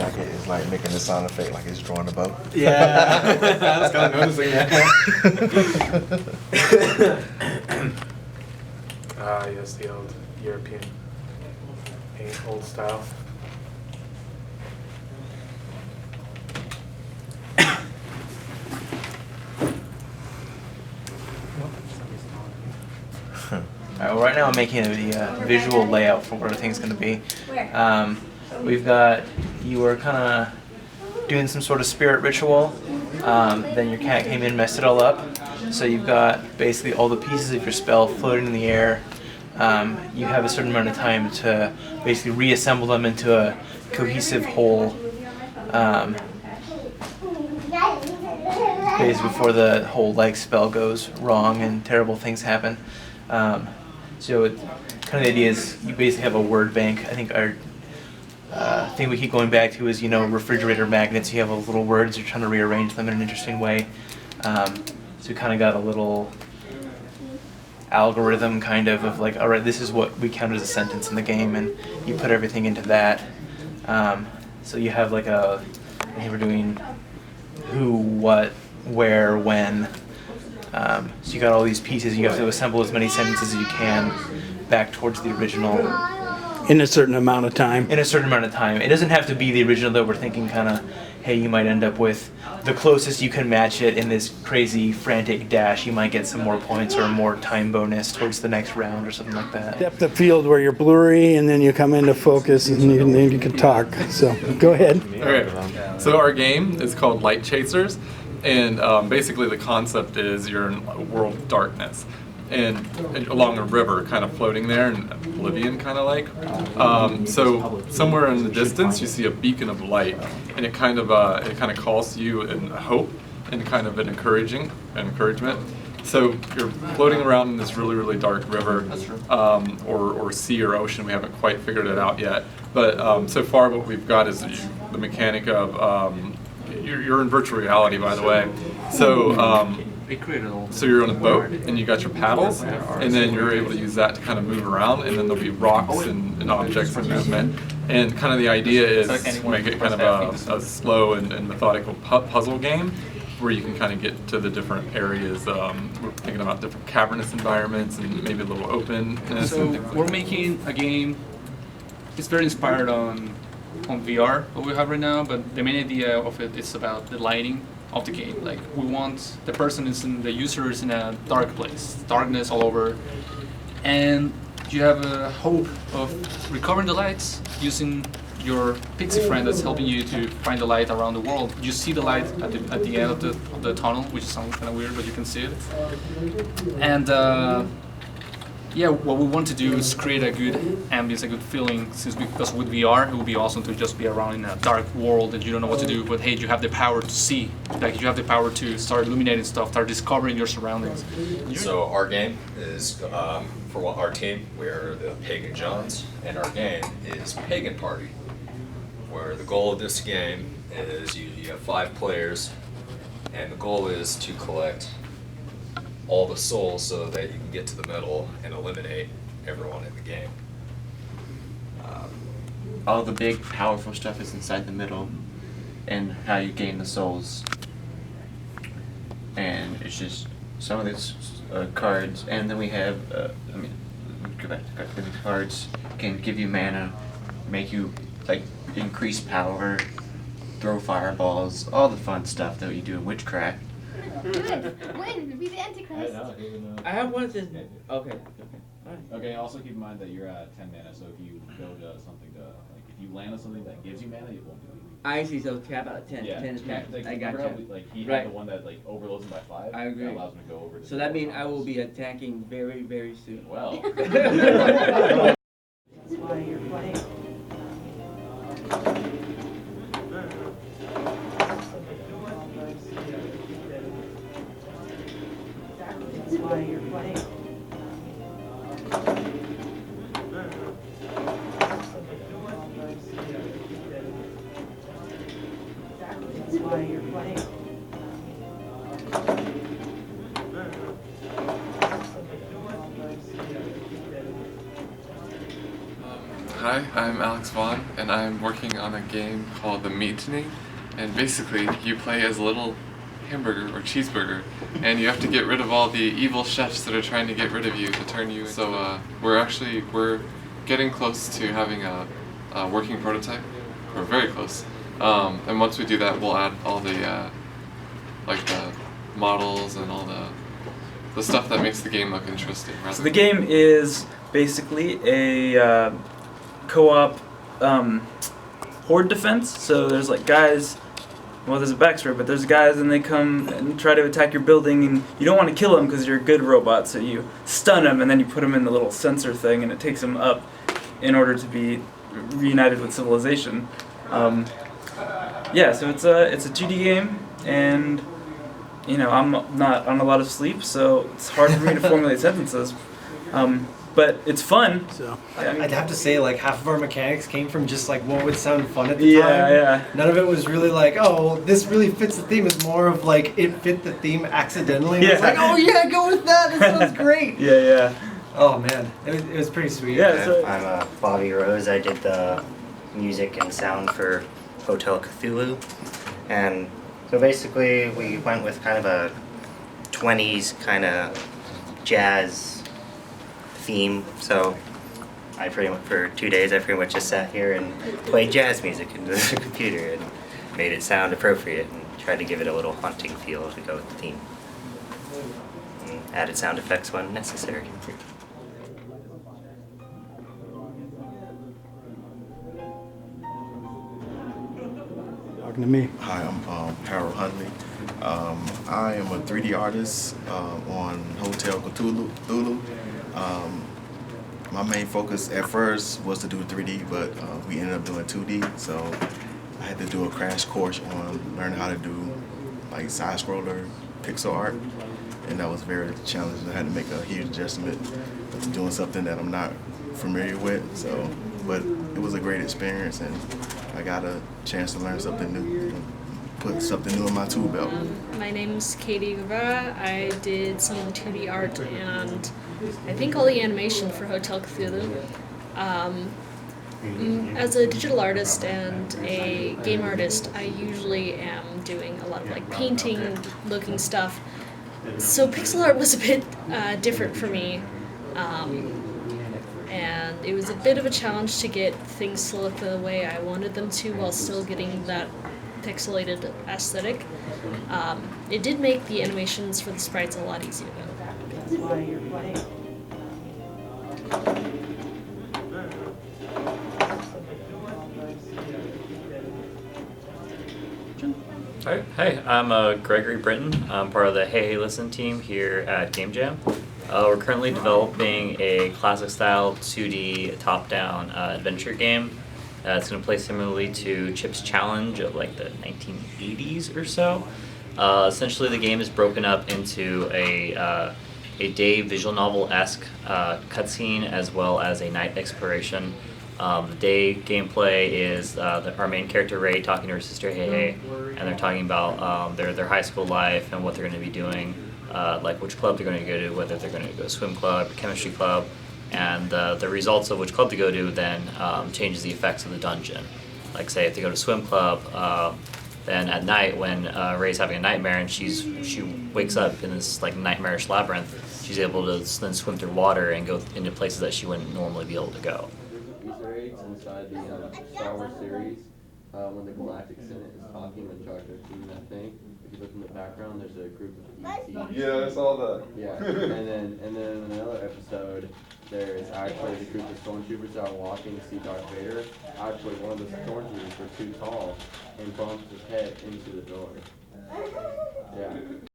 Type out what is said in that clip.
jacket is like making the sound effect like it's drawing a bow. Yeah, I was kind of noticing that. Yes, the old European, old style. Alright, well right now I'm making the visual layout for where everything's going to be. We've got, you were kind of doing some sort of spirit ritual, then your cat came in and messed it all up. So you've got basically all the pieces of your spell floating in the air. You have a certain amount of time to basically reassemble them into a cohesive whole, basically before the whole like spell goes wrong and terrible things happen. So kind of the idea is you basically have a word bank. I think our thing we keep going back to is, you know, refrigerator magnets. You have all little words, you're trying to rearrange them in an interesting way. So we kind of got a little algorithm kind of like, all right, this is what we count as a sentence in the game, and you put everything into that. So you have like I think we're doing who, what, where, when. So you got all these pieces, you have to assemble as many sentences as you can back towards the original. In a certain amount of time. In a certain amount of time. It doesn't have to be the original, though. We're thinking kind of, hey, you might end up with the closest you can match it in this crazy, frantic dash. You might get some more points or more time bonus towards the next round or something like that. Depth of field where you're blurry and then you come into focus and then you can talk. So go ahead. Okay. So our game is called Light Chasers. And basically the concept is you're in a world of darkness. And along a river, kind of floating there, and oblivion kind of like. So somewhere in the distance, you see a beacon of light, and it kind of calls to you in hope and kind of an encouragement. So you're floating around in this really, really dark river, or sea or ocean. We haven't quite figured it out yet. But so far, what we've got is the mechanic of you're in virtual reality, by the way. So you're on a boat and you got your paddles, and then you're able to use that to kind of move around, and then there'll be rocks and objects in movement. And kind of the idea is to make it kind of a slow and methodical puzzle game where you can kind of get to the different areas. We're thinking about different cavernous environments and maybe a little openness. So we're making a game, it's very inspired on VR, what we have right now, but the main idea of it is about the lighting of the game. Like, we want the user is in a dark place, darkness all over, and you have a hope of recovering the lights using your pixie friend that's helping you to find the light around the world. You see the light at the end of the tunnel, which sounds kind of weird, but you can see it. And yeah, what we want to do is create a good ambience, a good feeling, because with VR, it would be awesome to just be around in a dark world and you don't know what to do, but hey, you have the power to see. Like, you have the power to start illuminating stuff, start discovering your surroundings. So our game is, for our team, we're the Pagan Johns, and our game is Pagan Party, where the goal of this game is you have 5 players, and the goal is to collect all the souls so that you can get to the middle and eliminate everyone in the game. All the big, powerful stuff is inside the middle, and how you gain the souls. And it's just some of these cards, and then we have, go back to cards. The cards can give you mana, make you, like, increase power, throw fireballs, all the fun stuff that you do in witchcraft. Win, be the Antichrist. I have one that says, okay. Okay, also keep in mind that you're at 10 mana, so if you go to something to, like, if you land on something that gives you mana, it won't do anything. I see, so cap out at 10. Yeah, 10 is max. like, I got you. Like, he Right. had the one that, like, overloads him by 5. I agree. That allows him to go over to So that means I will be attacking very, very soon. Well. That's why you're playing. That's why you're playing. That's why you're playing. Hi, Hi, I'm Alex Vaughn, and I'm working on a game called The Mutiny. And basically, you play as a little hamburger or cheeseburger, and you have to get rid of all the evil chefs that are trying to get rid of you to turn you. So we're getting close to having a working prototype. We're very close. And once we do that, we'll add all the like the models and all the stuff that makes the game look interesting. So the game is basically a co-op horde defense. So there's like guys, well there's a backstory, but there's guys and they come and try to attack your building, and you don't want to kill them because you're a good robot, so you stun them and then you put them in the little sensor thing and it takes them up in order to be reunited with civilization. Yeah, so it's a 2D game, and you know, I'm not on a lot of sleep, so it's hard for me to formulate sentences. But it's fun. So I'd have to say, like, half of our mechanics came from just like what would sound fun at the time. Yeah. None of it was really like, oh, this really fits the theme. It's more of like it fit the theme accidentally. Yeah. It's like, oh yeah, go with that. This sounds great. Yeah. Oh man, it was pretty sweet. Yeah. So I'm Bobby Rose. I did the music and sound for Hotel Cthulhu, and so basically we went with kind of a 20s kind of jazz theme. So I pretty much, for 2 days, I pretty much just sat here and played jazz music into the computer and made it sound appropriate and tried to give it a little haunting feel to go with the theme. And added sound effects when necessary. Talking to me. Hi, I'm Harold Huntley. I am a 3D artist on Hotel Cthulhu. My main focus at first was to do 3D, but we ended up doing 2D, so I had to do a crash course on learning how to do like side-scroller pixel art, and that was very challenging. I had to make a huge adjustment to doing something that I'm not familiar with, but it was a great experience, and I got a chance to learn something new, put something new in my tool belt. My name's Katie Guevara. I did some of the 2D art and I think all the animation for Hotel Cthulhu. As a digital artist and a game artist, I usually am doing a lot of like painting looking stuff. So pixel art was a bit different for me. And it was a bit of a challenge to get things to look the way I wanted them to while still getting that pixelated aesthetic. It did make the animations for the sprites a lot easier though. That's why you're playing. Hi, I'm Gregory Britton. I'm part of the Hey Hey Listen team here at Game Jam. We're currently developing a classic-style 2D top-down adventure game. It's going to play similarly to Chip's Challenge of like the 1980s or so. Essentially, the game is broken up into a day visual novel-esque cutscene as well as a night exploration. The day gameplay is our main character Ray talking to her sister Hey Hey, and they're talking about their high school life and what they're going to be doing, like which club they're going to go to, whether they're going to go to swim club, chemistry club, and the results of which club to go to then changes the effects of the dungeon. Like say if they go to swim club, then at night when Ray's having a nightmare and she wakes up in this like nightmarish labyrinth, she's able to then swim through water and go into places that she wouldn't normally be able to go. Easter eggs inside the Star Wars series when the Galactic Senate is talking when Jar Jar's doing that thing. If you look in the background, there's a group of ETs. Yeah, I saw that. Yeah, and then in another episode, there's actually the group of stormtroopers that are walking to see Darth Vader. Actually, one of the stormtroopers were too tall and bumped his head into the door. Yeah.